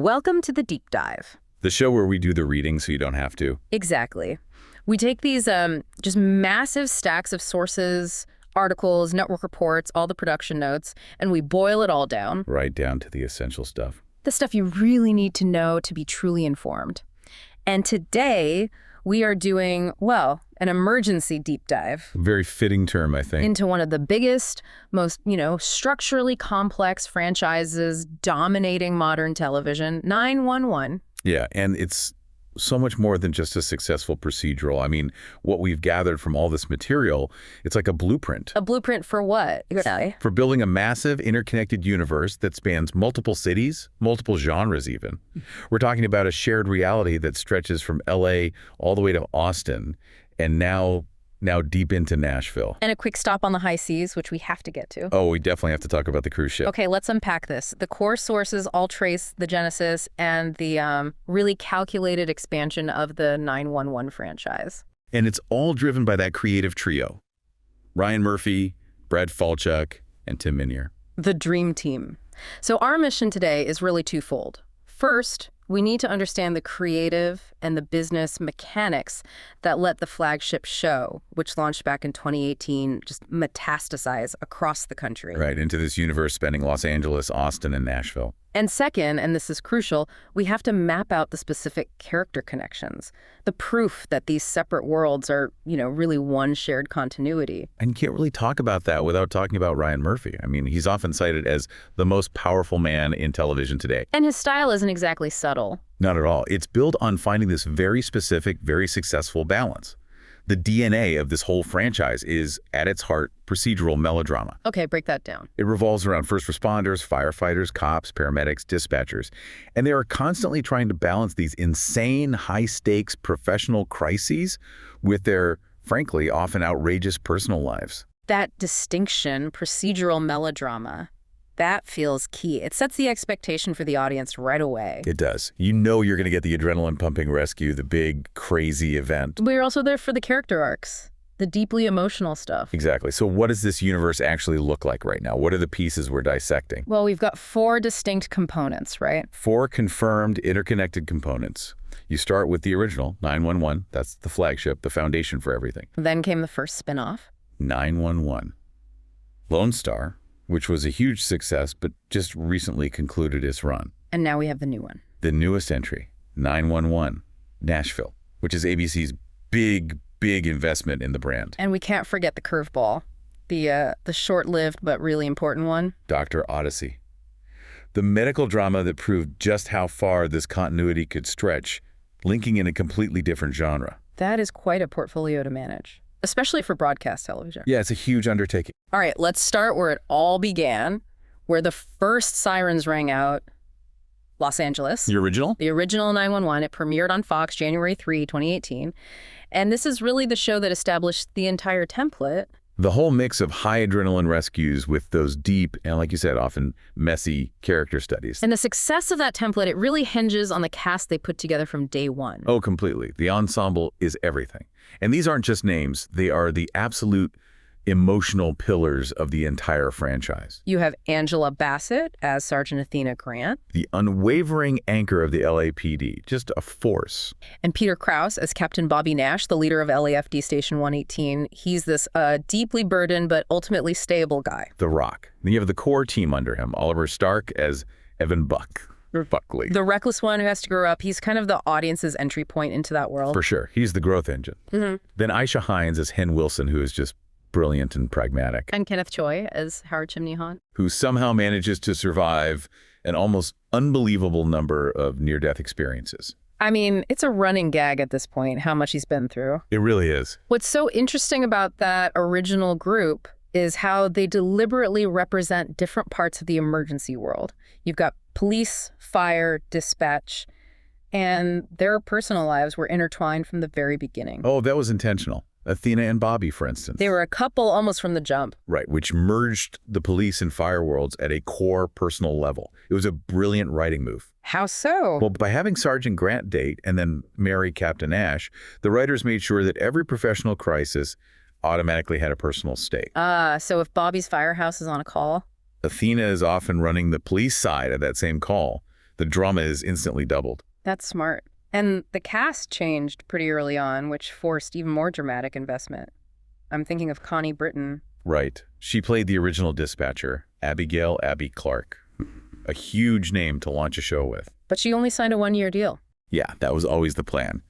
Welcome to the Deep Dive. The show where we do the reading so you don't have to. Exactly. We take these just massive stacks of sources, articles, network reports, all the production notes, and we boil it all down. Right down to the essential stuff. The stuff you really need to know to be truly informed. And today, we are doing, well, an emergency deep dive. Very fitting term, I think. Into one of the biggest, most, structurally complex franchises dominating modern television, 911. Yeah, and it's so much more than just a successful procedural. I mean, what we've gathered from all this material, it's like a blueprint. A blueprint for what? For building a massive, interconnected universe that spans multiple cities, multiple genres even. We're talking about a shared reality that stretches from L.A. all the way to Austin, and now deep into Nashville. And a quick stop on the high seas, which we have to get to. Oh, we definitely have to talk about the cruise ship. Okay, let's unpack this. The core sources all trace the genesis and the really calculated expansion of the 911 franchise. And it's all driven by that creative trio. Ryan Murphy, Brad Falchuk, and Tim Minear. The dream team. So our mission today is really twofold. First, we need to understand the creative and the business mechanics that let the flagship show, which launched back in 2018, just metastasize across the country. Right, into this universe spanning Los Angeles, Austin, and Nashville. And second, and this is crucial, we have to map out the specific character connections, the proof that these separate worlds are, really one shared continuity. And you can't really talk about that without talking about Ryan Murphy. I mean, he's often cited as the most powerful man in television today. And his style isn't exactly subtle. Not at all. It's built on finding this very specific, very successful balance. The DNA of this whole franchise is, at its heart, procedural melodrama. Okay, break that down. It revolves around first responders, firefighters, cops, paramedics, dispatchers. And they are constantly trying to balance these insane, high-stakes professional crises with their, frankly, often outrageous personal lives. That distinction, procedural melodrama, that feels key. It sets the expectation for the audience right away. It does. You know you're going to get the adrenaline-pumping rescue, the big, crazy event. We're also there for the character arcs, the deeply emotional stuff. Exactly. So what does this universe actually look like right now? What are the pieces we're dissecting? Well, we've got 4 distinct components, right? 4 confirmed, interconnected components. You start with the original, 911. That's the flagship, the foundation for everything. Then came the first spin-off. 911. Lone Star, which was a huge success, but just recently concluded its run. And now we have the new one. The newest entry, 911, Nashville, which is ABC's big investment in the brand. And we can't forget the curveball, the short-lived but really important one. Dr. Odyssey. The medical drama that proved just how far this continuity could stretch, linking in a completely different genre. That is quite a portfolio to manage, especially for broadcast television. Yeah, it's a huge undertaking. All right, let's start where it all began, where the first sirens rang out, Los Angeles. The original? The original 911. It premiered on Fox January 3, 2018. And this is really the show that established the entire template. The whole mix of high adrenaline rescues with those deep and, like you said, often messy character studies. And the success of that template, it really hinges on the cast they put together from day one. Oh, completely. The ensemble is everything. And these aren't just names. They are the absolute emotional pillars of the entire franchise. You have Angela Bassett as Sergeant Athena Grant. The unwavering anchor of the LAPD, just a force. And Peter Krause as Captain Bobby Nash, the leader of LAFD Station 118. He's this deeply burdened but ultimately stable guy. The Rock. Then you have the core team under him, Oliver Stark as Evan Buckley. The reckless one who has to grow up. He's kind of the audience's entry point into that world. For sure. He's the growth engine. Mm-hmm. Then Aisha Hines as Hen Wilson, who is just brilliant and pragmatic. And Kenneth Choi as Howard Chimney Hunt, who somehow manages to survive an almost unbelievable number of near-death experiences. I mean, it's a running gag at this point, how much he's been through. It really is. What's so interesting about that original group is how they deliberately represent different parts of the emergency world. You've got police, fire, dispatch, and their personal lives were intertwined from the very beginning. Oh, that was intentional. Athena and Bobby, for instance. They were a couple almost from the jump. Right, which merged the police and fire worlds at a core personal level. It was a brilliant writing move. How so? Well, by having Sergeant Grant date and then marry Captain Ash, the writers made sure that every professional crisis automatically had a personal stake. So if Bobby's firehouse is on a call? Athena is often running the police side of that same call. The drama is instantly doubled. That's smart. And the cast changed pretty early on, which forced even more dramatic investment. I'm thinking of Connie Britton. Right. She played the original dispatcher, Abigail Abby Clark. A huge name to launch a show with. But she only signed a one-year deal. Yeah, that was always the plan.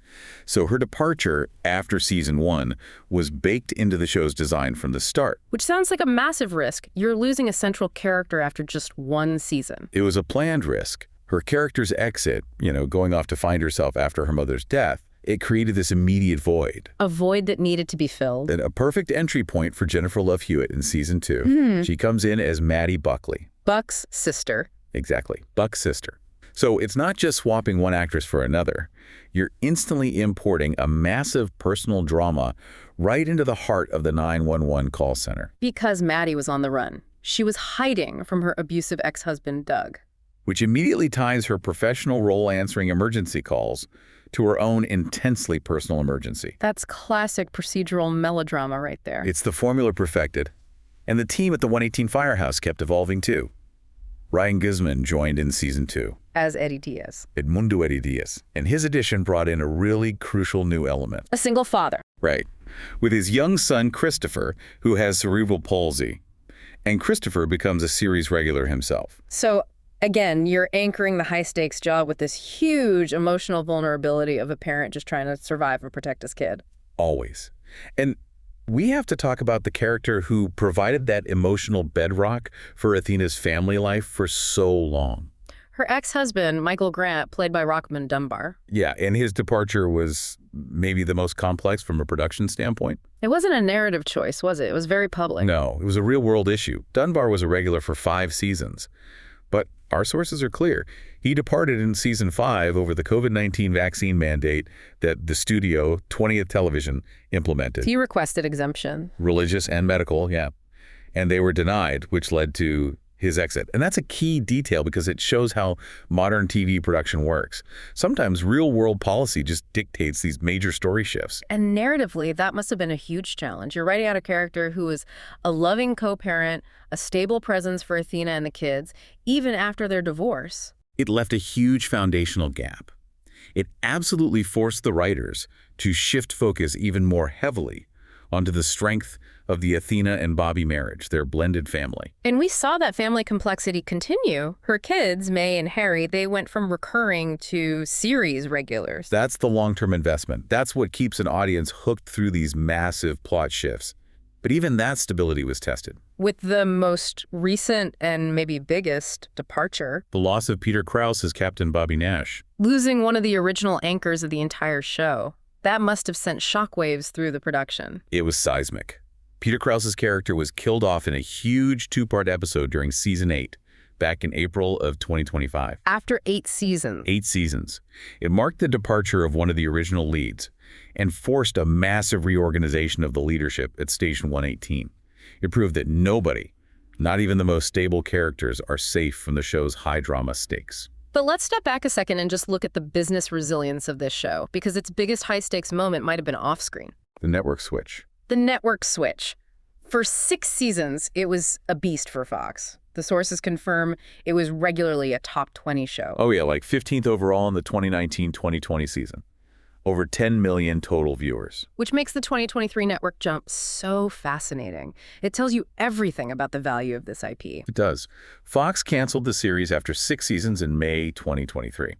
So her departure after season 1 was baked into the show's design from the start. Which sounds like a massive risk. You're losing a central character after just one season. It was a planned risk. Her character's exit, going off to find herself after her mother's death, it created this immediate void. A void that needed to be filled. And a perfect entry point for Jennifer Love Hewitt in season 2. She comes in as Maddie Buckley. Buck's sister. Exactly, Buck's sister. So it's not just swapping one actress for another. You're instantly importing a massive personal drama right into the heart of the 911 call center. Because Maddie was on the run. She was hiding from her abusive ex-husband, Doug. Which immediately ties her professional role answering emergency calls to her own intensely personal emergency. That's classic procedural melodrama right there. It's the formula perfected. And the team at the 118 Firehouse kept evolving too. Ryan Guzman joined in season 2. As Eddie Diaz. Edmundo Eddie Diaz. And his addition brought in a really crucial new element. A single father. Right. With his young son, Christopher, who has cerebral palsy. And Christopher becomes a series regular himself. So, again, you're anchoring the high-stakes job with this huge emotional vulnerability of a parent just trying to survive and protect his kid. Always. And we have to talk about the character who provided that emotional bedrock for Athena's family life for so long. Her ex-husband, Michael Grant, played by Rockman Dunbar. Yeah, and his departure was maybe the most complex from a production standpoint. It wasn't a narrative choice, was it? It was very public. No, it was a real-world issue. Dunbar was a regular for 5 seasons. But our sources are clear. He departed in season 5 over the COVID-19 vaccine mandate that the studio, 20th Television, implemented. He requested exemption. Religious and medical, yeah. And they were denied, which led to his exit. And that's a key detail because it shows how modern TV production works. Sometimes real-world policy just dictates these major story shifts. And narratively, that must have been a huge challenge. You're writing out a character who is a loving co-parent, a stable presence for Athena and the kids, even after their divorce. It left a huge foundational gap. It absolutely forced the writers to shift focus even more heavily onto the strength of the Athena and Bobby marriage, their blended family. And we saw that family complexity continue. Her kids, May and Harry, they went from recurring to series regulars. That's the long-term investment. That's what keeps an audience hooked through these massive plot shifts. But even that stability was tested. With the most recent and maybe biggest departure. The loss of Peter Krause as Captain Bobby Nash. Losing one of the original anchors of the entire show. That must have sent shockwaves through the production. It was seismic. Peter Krause's character was killed off in a huge 2-part episode during season 8, back in April of 2025. After 8 seasons. 8 seasons. It marked the departure of one of the original leads and forced a massive reorganization of the leadership at Station 118. It proved that nobody, not even the most stable characters, are safe from the show's high-drama stakes. But let's step back a second and just look at the business resilience of this show, because its biggest high-stakes moment might have been off-screen. The network switch. The network switch. For 6 seasons, it was a beast for Fox. The sources confirm it was regularly a top 20 show. Oh yeah, like 15th overall in the 2019-2020 season. Over 10 million total viewers. Which makes the 2023 network jump so fascinating. It tells you everything about the value of this IP. It does. Fox canceled the series after 6 seasons in May 2023.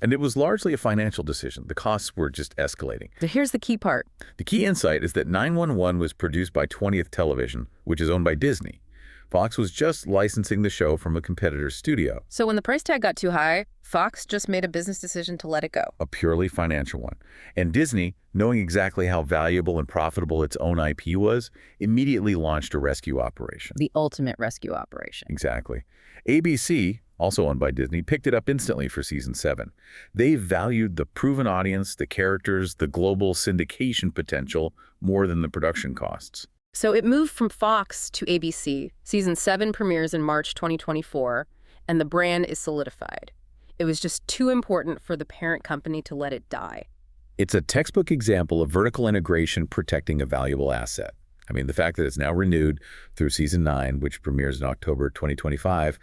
And it was largely a financial decision. The costs were just escalating. But here's the key part. The key insight is that 911 was produced by 20th Television, which is owned by Disney. Fox was just licensing the show from a competitor's studio. So when the price tag got too high, Fox just made a business decision to let it go. A purely financial one. And Disney, knowing exactly how valuable and profitable its own IP was, immediately launched a rescue operation. The ultimate rescue operation. Exactly. ABC, also owned by Disney, picked it up instantly for season 7. They valued the proven audience, the characters, the global syndication potential more than the production costs. So it moved from Fox to ABC. Season 7 premieres in March 2024, and the brand is solidified. It was just too important for the parent company to let it die. It's a textbook example of vertical integration protecting a valuable asset. I mean, the fact that it's now renewed through season 9, which premieres in October 2025,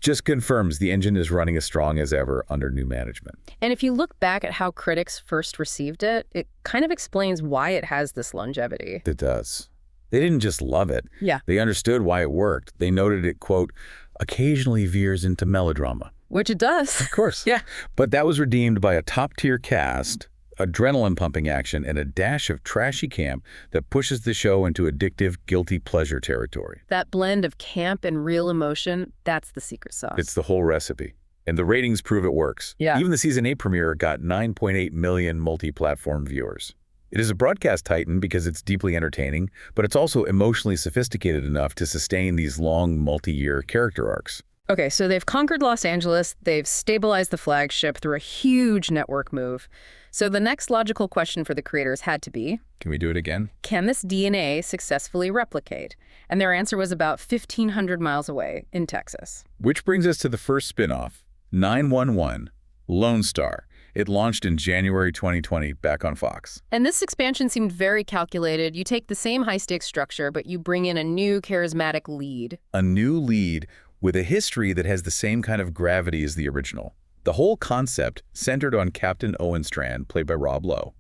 Just confirms the engine is running as strong as ever under new management. And if you look back at how critics first received it, it kind of explains why it has this longevity. It does. They didn't just love it. Yeah. They understood why it worked. They noted it, quote, occasionally veers into melodrama. Which it does. Of course. Yeah. But that was redeemed by a top-tier cast, adrenaline-pumping action, and a dash of trashy camp that pushes the show into addictive, guilty pleasure territory. That blend of camp and real emotion, that's the secret sauce. It's the whole recipe. And the ratings prove it works. Yeah. Even the Season 8 premiere got 9.8 million multi-platform viewers. It is a broadcast titan because it's deeply entertaining, but it's also emotionally sophisticated enough to sustain these long, multi-year character arcs. Okay, so they've conquered Los Angeles, they've stabilized the flagship through a huge network move. So the next logical question for the creators had to be, Can we do it again? can this DNA successfully replicate? And their answer was about 1,500 miles away in Texas. Which brings us to the first spin-off, 911, Lone Star. It launched in January 2020 back on Fox. And this expansion seemed very calculated. You take the same high-stakes structure, but you bring in a new charismatic lead. A new lead with a history that has the same kind of gravity as the original. The whole concept centered on Captain Owen Strand, played by Rob Lowe,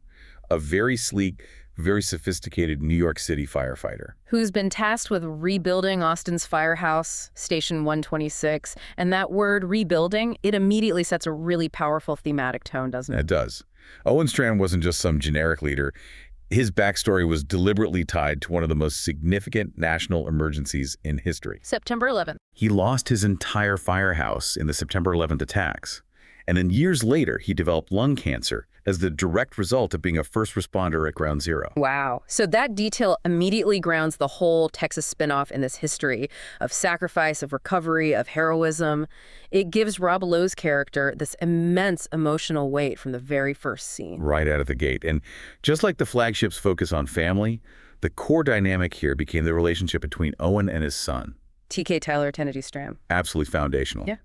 a very sleek, very sophisticated New York City firefighter. Who's been tasked with rebuilding Austin's firehouse, Station 126. And that word, rebuilding, it immediately sets a really powerful thematic tone, doesn't it? It does. Owen Strand wasn't just some generic leader. His backstory was deliberately tied to one of the most significant national emergencies in history. September 11th. He lost his entire firehouse in the September 11th attacks. And then years later, he developed lung cancer as the direct result of being a first responder at Ground Zero. Wow. So that detail immediately grounds the whole Texas spinoff in this history of sacrifice, of recovery, of heroism. It gives Rob Lowe's character this immense emotional weight from the very first scene. Right out of the gate. And just like the flagship's focus on family, the core dynamic here became the relationship between Owen and his son. TK Tyler Kennedy Stram. Absolutely foundational. Yeah.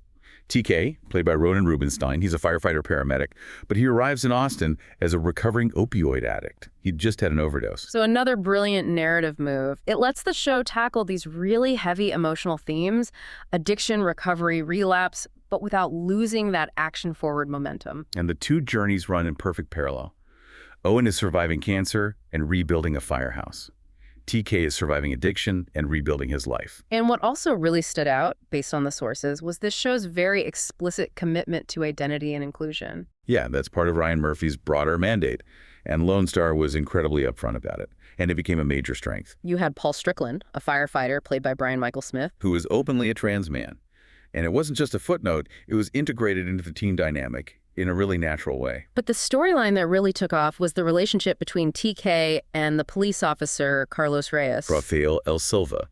TK, played by Ronan Rubinstein, he's a firefighter paramedic, but he arrives in Austin as a recovering opioid addict. He'd just had an overdose. So another brilliant narrative move. It lets the show tackle these really heavy emotional themes, addiction, recovery, relapse, but without losing that action-forward momentum. And the two journeys run in perfect parallel. Owen is surviving cancer and rebuilding a firehouse. TK is surviving addiction and rebuilding his life. And what also really stood out, based on the sources, was this show's very explicit commitment to identity and inclusion. Yeah, that's part of Ryan Murphy's broader mandate. And Lone Star was incredibly upfront about it. And it became a major strength. You had Paul Strickland, a firefighter played by Brian Michael Smith, who was openly a trans man. And it wasn't just a footnote, it was integrated into the team dynamic in a really natural way. But the storyline that really took off was the relationship between TK and the police officer, Carlos Reyes. Rafael El Silva.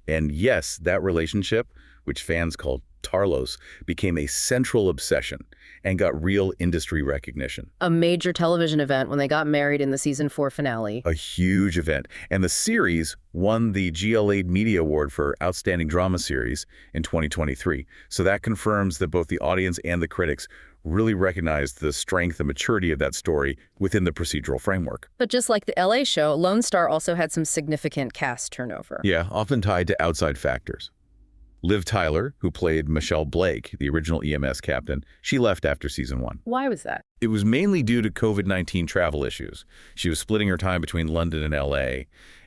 And yes, that relationship, which fans called Tarlos, became a central obsession and got real industry recognition. A major television event when they got married in the season 4 finale. A huge event. And the series won the GLA Media Award for Outstanding Drama Series in 2023. So that confirms that both the audience and the critics really recognized the strength and maturity of that story within the procedural framework. But just like the LA show, Lone Star also had some significant cast turnover. Yeah, often tied to outside factors. Liv Tyler, who played Michelle Blake, the original EMS captain, she left after season 1. Why was that? It was mainly due to COVID-19 travel issues. She was splitting her time between London and LA,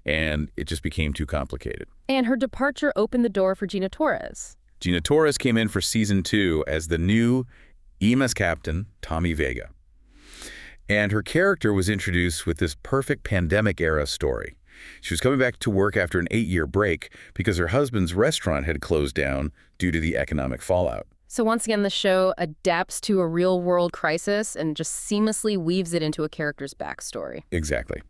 and it just became too complicated. And her departure opened the door for Gina Torres. Gina Torres came in for season 2 as the new EMS captain, Tommy Vega. And her character was introduced with this perfect pandemic-era story. She was coming back to work after an 8-year break because her husband's restaurant had closed down due to the economic fallout. So once again, the show adapts to a real-world crisis and just seamlessly weaves it into a character's backstory. Exactly.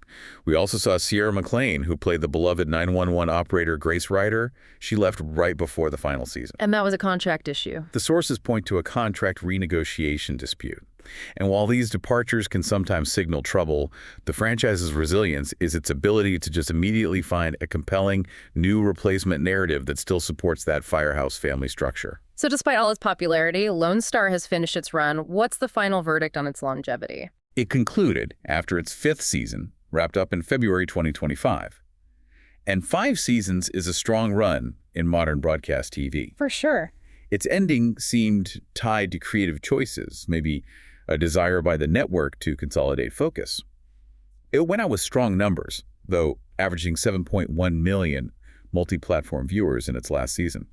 We also saw Sierra McLean, who played the beloved 911 operator Grace Ryder. She left right before the final season. And that was a contract issue. The sources point to a contract renegotiation dispute. And while these departures can sometimes signal trouble, the franchise's resilience is its ability to just immediately find a compelling new replacement narrative that still supports that firehouse family structure. So despite all its popularity, Lone Star has finished its run. What's the final verdict on its longevity? It concluded after its 5th season, wrapped up in February 2025. And 5 seasons is a strong run in modern broadcast TV. For sure. Its ending seemed tied to creative choices, maybe a desire by the network to consolidate focus. It went out with strong numbers, though averaging 7.1 million multi-platform viewers in its last season.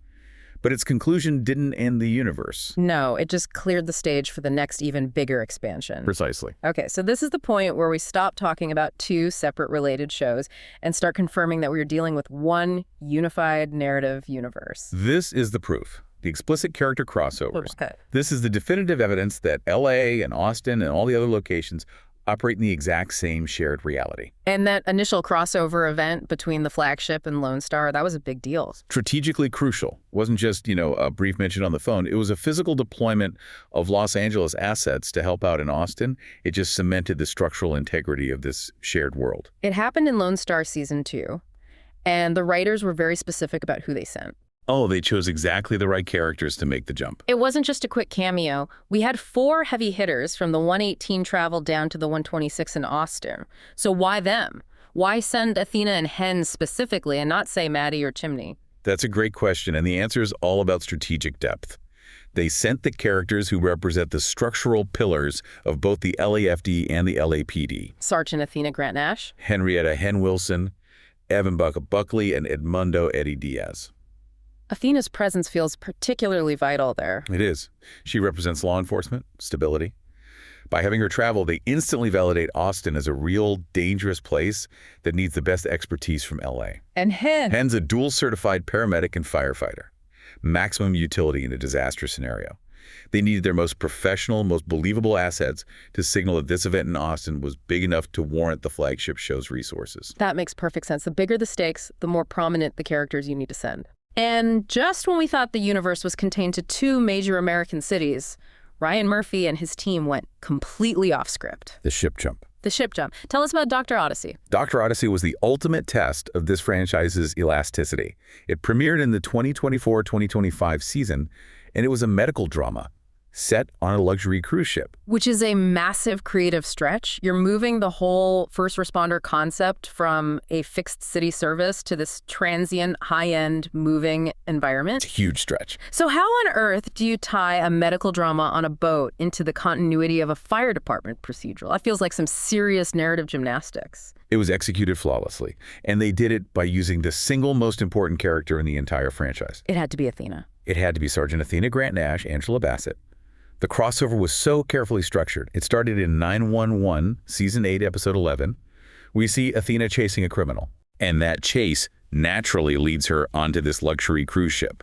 But its conclusion didn't end the universe. No, it just cleared the stage for the next even bigger expansion. Precisely. Okay, so this is the point where we stop talking about two separate related shows and start confirming that we are dealing with one unified narrative universe. This is the proof. The explicit character crossovers. Okay. This is the definitive evidence that LA and Austin and all the other locations operate in the exact same shared reality. And that initial crossover event between the flagship and Lone Star, that was a big deal. Strategically crucial. It wasn't just, a brief mention on the phone. It was a physical deployment of Los Angeles assets to help out in Austin. It just cemented the structural integrity of this shared world. It happened in Lone Star Season 2, and the writers were very specific about who they sent. Oh, they chose exactly the right characters to make the jump. It wasn't just a quick cameo. We had 4 heavy hitters from the 118 travel down to the 126 in Austin. So why them? Why send Athena and Hen specifically and not, say, Maddie or Chimney? That's a great question, and the answer is all about strategic depth. They sent the characters who represent the structural pillars of both the LAFD and the LAPD. Sergeant Athena Grant Nash, Henrietta Hen Wilson, Evan Buckley, and Edmundo Eddie Diaz. Athena's presence feels particularly vital there. It is. She represents law enforcement, stability. By having her travel, they instantly validate Austin as a real, dangerous place that needs the best expertise from LA. And Hen. Hen's a dual-certified paramedic and firefighter. Maximum utility in a disaster scenario. They needed their most professional, most believable assets to signal that this event in Austin was big enough to warrant the flagship show's resources. That makes perfect sense. The bigger the stakes, the more prominent the characters you need to send. And just when we thought the universe was contained to 2 major American cities, Ryan Murphy and his team went completely off script. The ship jump. The ship jump. Tell us about Dr. Odyssey. Dr. Odyssey was the ultimate test of this franchise's elasticity. It premiered in the 2024-2025 season, and it was a medical drama set on a luxury cruise ship. Which is a massive creative stretch. You're moving the whole first responder concept from a fixed city service to this transient, high-end, moving environment. It's a huge stretch. So how on earth do you tie a medical drama on a boat into the continuity of a fire department procedural? That feels like some serious narrative gymnastics. It was executed flawlessly, and they did it by using the single most important character in the entire franchise. It had to be Athena. It had to be Sergeant Athena Grant Nash, Angela Bassett. The crossover was so carefully structured. It started in 911, Season 8, Episode 11. We see Athena chasing a criminal, and that chase naturally leads her onto this luxury cruise ship.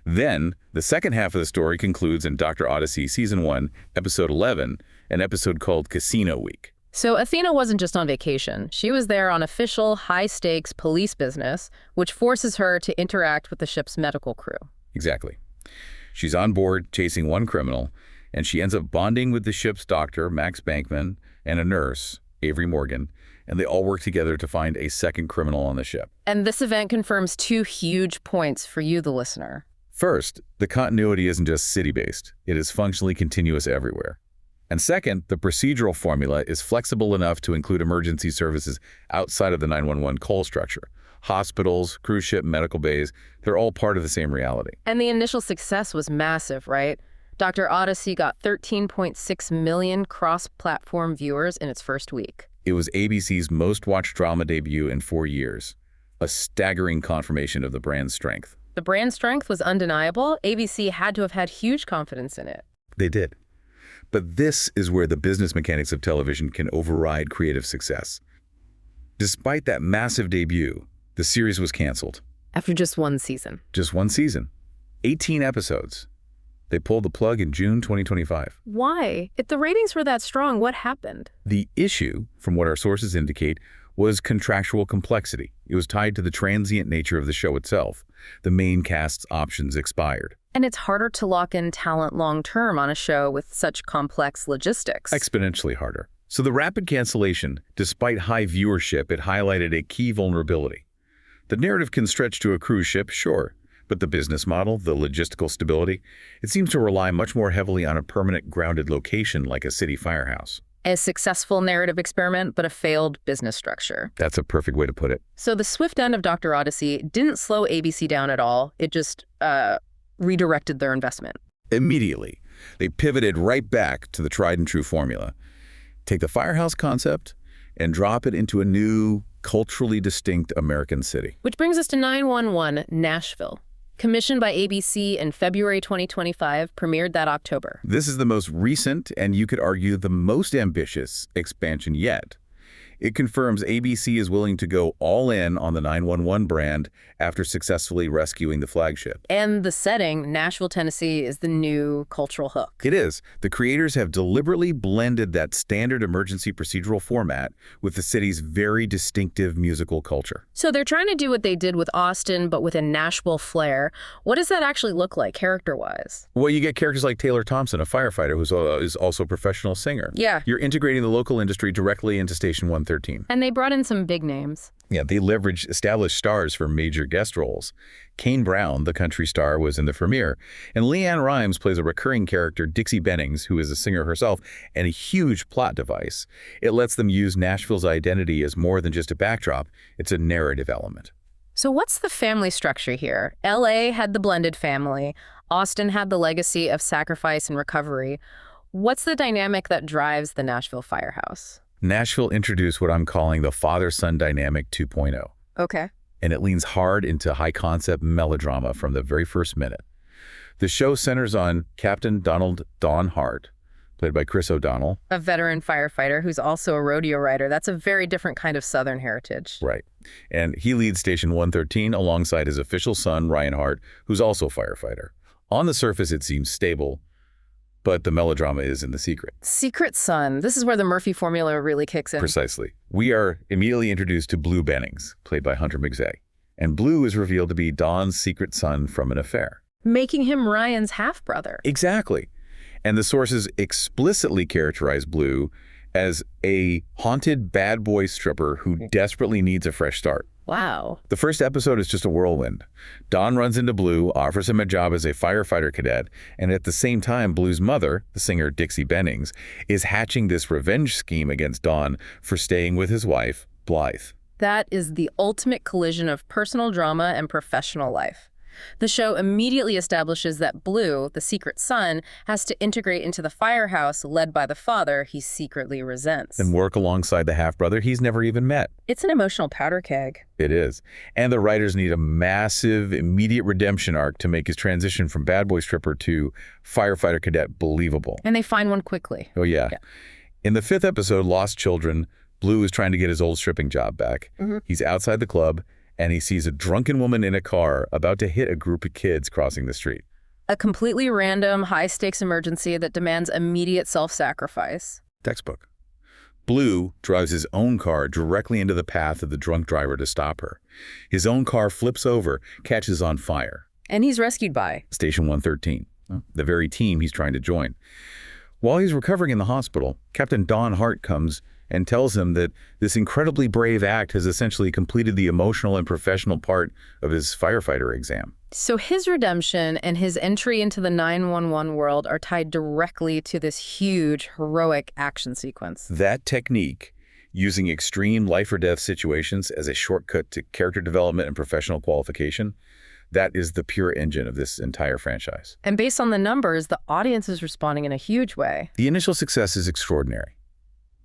Then, the second half of the story concludes in Dr. Odyssey Season 1, Episode 11, an episode called Casino Week. So Athena wasn't just on vacation. She was there on official, high-stakes police business, which forces her to interact with the ship's medical crew. Exactly. She's on board chasing one criminal, and she ends up bonding with the ship's doctor, Max Bankman, and a nurse, Avery Morgan, and they all work together to find a second criminal on the ship. And this event confirms 2 huge points for you, the listener. First, the continuity isn't just city-based. It is functionally continuous everywhere. And second, the procedural formula is flexible enough to include emergency services outside of the 911 call structure. Hospitals, cruise ship, medical bays, they're all part of the same reality. And the initial success was massive, right? Dr. Odyssey got 13.6 million cross-platform viewers in its first week. It was ABC's most-watched drama debut in 4 years, a staggering confirmation of the brand's strength. The brand strength was undeniable. ABC had to have had huge confidence in it. They did. But this is where the business mechanics of television can override creative success. Despite that massive debut, the series was canceled. After just 1 season. Just 1 season. 18 episodes. They pulled the plug in June 2025. Why? If the ratings were that strong, what happened? The issue, from what our sources indicate, was contractual complexity. It was tied to the transient nature of the show itself. The main cast's options expired. And it's harder to lock in talent long-term on a show with such complex logistics. Exponentially harder. So the rapid cancellation, despite high viewership, it highlighted a key vulnerability. The narrative can stretch to a cruise ship, sure, but the business model, the logistical stability, it seems to rely much more heavily on a permanent grounded location like a city firehouse. A successful narrative experiment, but a failed business structure. That's a perfect way to put it. So the swift end of Dr. Odyssey didn't slow ABC down at all. It just redirected their investment. Immediately, they pivoted right back to the tried and true formula. Take the firehouse concept and drop it into a new, culturally distinct American city. Which brings us to 911 Nashville. Commissioned by ABC in February 2025, premiered that October. This is the most recent, and you could argue the most ambitious, expansion yet. It confirms ABC is willing to go all in on the 911 brand after successfully rescuing the flagship. And the setting, Nashville, Tennessee, is the new cultural hook. It is. The creators have deliberately blended that standard emergency procedural format with the city's very distinctive musical culture. So they're trying to do what they did with Austin, but with a Nashville flair. What does that actually look like, character-wise? Well, you get characters like Taylor Thompson, a firefighter who is also a professional singer. Yeah. You're integrating the local industry directly into Station 113. And they brought in some big names. Yeah, they leveraged established stars for major guest roles. Kane Brown, the country star, was in the premiere. And Leanne Rimes plays a recurring character, Dixie Bennings, who is a singer herself, and a huge plot device. It lets them use Nashville's identity as more than just a backdrop. It's a narrative element. So what's the family structure here? LA had the blended family. Austin had the legacy of sacrifice and recovery. What's the dynamic that drives the Nashville firehouse? Nashville introduced what I'm calling the father-son dynamic 2.0. Okay. And it leans hard into high-concept melodrama from the very first minute. The show centers on Captain Donald Don Hart, played by Chris O'Donnell. A veteran firefighter who's also a rodeo rider. That's a very different kind of Southern heritage. Right. And he leads Station 113 alongside his official son, Ryan Hart, who's also a firefighter. On the surface, it seems stable, but the melodrama is in the secret. Secret son. This is where the Murphy formula really kicks in. Precisely. We are immediately introduced to Blue Bennings, played by Hunter McZay. And Blue is revealed to be Don's secret son from an affair. Making him Ryan's half-brother. Exactly. And the sources explicitly characterize Blue as a haunted bad boy stripper who desperately needs a fresh start. Wow. The first episode is just a whirlwind. Don runs into Blue, offers him a job as a firefighter cadet, and at the same time, Blue's mother, the singer Dixie Bennings, is hatching this revenge scheme against Don for staying with his wife, Blythe. That is the ultimate collision of personal drama and professional life. The show immediately establishes that Blue, the secret son, has to integrate into the firehouse led by the father he secretly resents. And work alongside the half-brother he's never even met. It's an emotional powder keg. It is. And the writers need a massive, immediate redemption arc to make his transition from bad boy stripper to firefighter cadet believable. And they find one quickly. Oh, yeah. In the 5th episode, Lost Children, Blue is trying to get his old stripping job back. He's outside the club, and he sees a drunken woman in a car about to hit a group of kids crossing the street. A completely random, high-stakes emergency that demands immediate self-sacrifice. Textbook. Blue drives his own car directly into the path of the drunk driver to stop her. His own car flips over, catches on fire. And he's rescued by Station 113, the very team he's trying to join. While he's recovering in the hospital, Captain Don Hart comes and tells him that this incredibly brave act has essentially completed the emotional and professional part of his firefighter exam. So his redemption and his entry into the 911 world are tied directly to this huge, heroic action sequence. That technique, using extreme life-or-death situations as a shortcut to character development and professional qualification, that is the pure engine of this entire franchise. And based on the numbers, the audience is responding in a huge way. The initial success is extraordinary.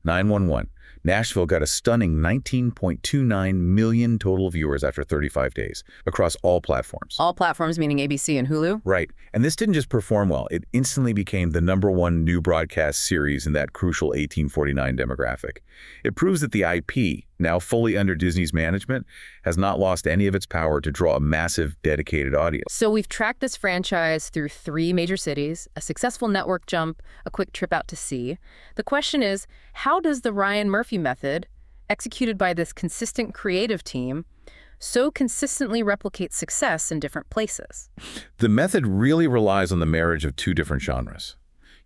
911. Nashville got a stunning 19.29 million total viewers after 35 days across all platforms. All platforms meaning ABC and Hulu? Right. And this didn't just perform well. It instantly became the #1 new broadcast series in that crucial 1849 demographic. It proves that the IP, now fully under Disney's management, has not lost any of its power to draw a massive, dedicated audience. So we've tracked this franchise through 3 major cities, a successful network jump, a quick trip out to sea. The question is, how does the Ryan Murphy method, executed by this consistent creative team, so consistently replicate success in different places? The method really relies on the marriage of 2 different genres.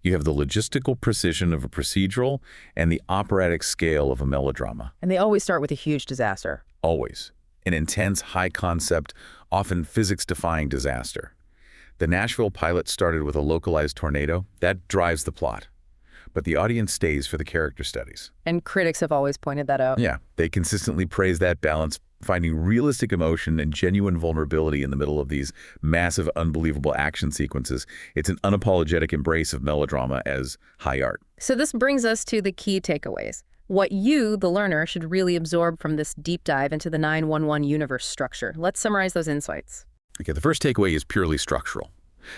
You have the logistical precision of a procedural and the operatic scale of a melodrama. And they always start with a huge disaster. Always. An intense, high-concept, often physics-defying disaster. The Nashville pilot started with a localized tornado. That drives the plot. But the audience stays for the character studies. And critics have always pointed that out. Yeah, they consistently praise that balance. finding realistic emotion and genuine vulnerability in the middle of these massive, unbelievable action sequences. It's an unapologetic embrace of melodrama as high art. So this brings us to the key takeaways. What you, the learner, should really absorb from this deep dive into the 911 universe structure. Let's summarize those insights. Okay, the first takeaway is purely structural.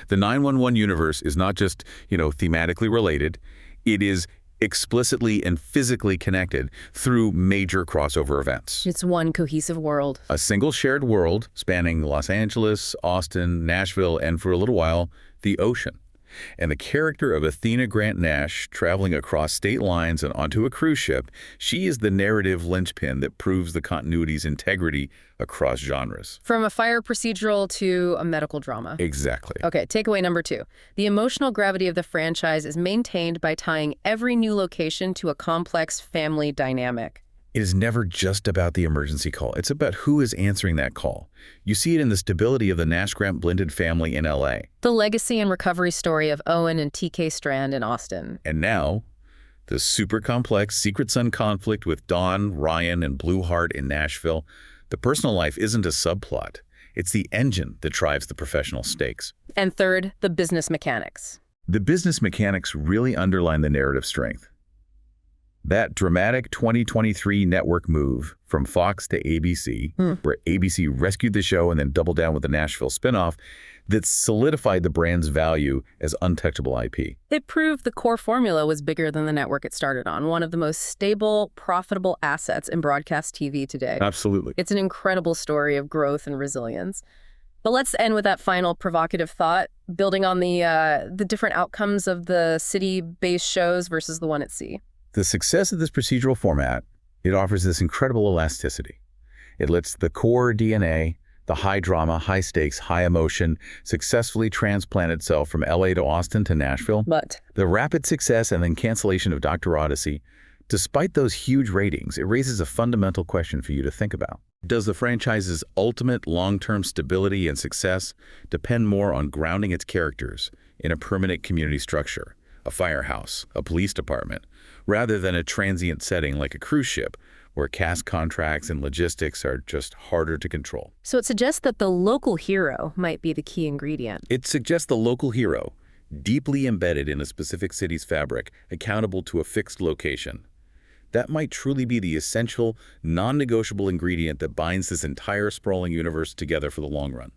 The 911 universe is not just, thematically related. It is explicitly and physically connected through major crossover events. It's one cohesive world. A single shared world spanning Los Angeles, Austin, Nashville, and for a little while, the ocean. And the character of Athena Grant Nash traveling across state lines and onto a cruise ship, she is the narrative linchpin that proves the continuity's integrity across genres. From a fire procedural to a medical drama. Exactly. Okay, takeaway number 2. The emotional gravity of the franchise is maintained by tying every new location to a complex family dynamic. It is never just about the emergency call. It's about who is answering that call. You see it in the stability of the Nash-Grant blended family in LA. The legacy and recovery story of Owen and TK Strand in Austin. And now, the super complex Secret Son conflict with Dawn, Ryan, and Blue Heart in Nashville. The personal life isn't a subplot. It's the engine that drives the professional stakes. And third, the business mechanics. The business mechanics really underline the narrative strength. That dramatic 2023 network move from Fox to ABC, where ABC rescued the show and then doubled down with the Nashville spinoff, that solidified the brand's value as untouchable IP. It proved the core formula was bigger than the network it started on, one of the most stable, profitable assets in broadcast TV today. Absolutely. It's an incredible story of growth and resilience. But let's end with that final provocative thought, building on the different outcomes of the city-based shows versus the one at sea. The success of this procedural format, it offers this incredible elasticity. It lets the core DNA, the high drama, high stakes, high emotion, successfully transplant itself from LA to Austin to Nashville. But the rapid success and then cancellation of Dr. Odyssey, despite those huge ratings, it raises a fundamental question for you to think about. Does the franchise's ultimate long-term stability and success depend more on grounding its characters in a permanent community structure, a firehouse, a police department, rather than a transient setting like a cruise ship, where cast contracts and logistics are just harder to control? So it suggests that the local hero might be the key ingredient. It suggests the local hero, deeply embedded in a specific city's fabric, accountable to a fixed location. That might truly be the essential, non-negotiable ingredient that binds this entire sprawling universe together for the long run.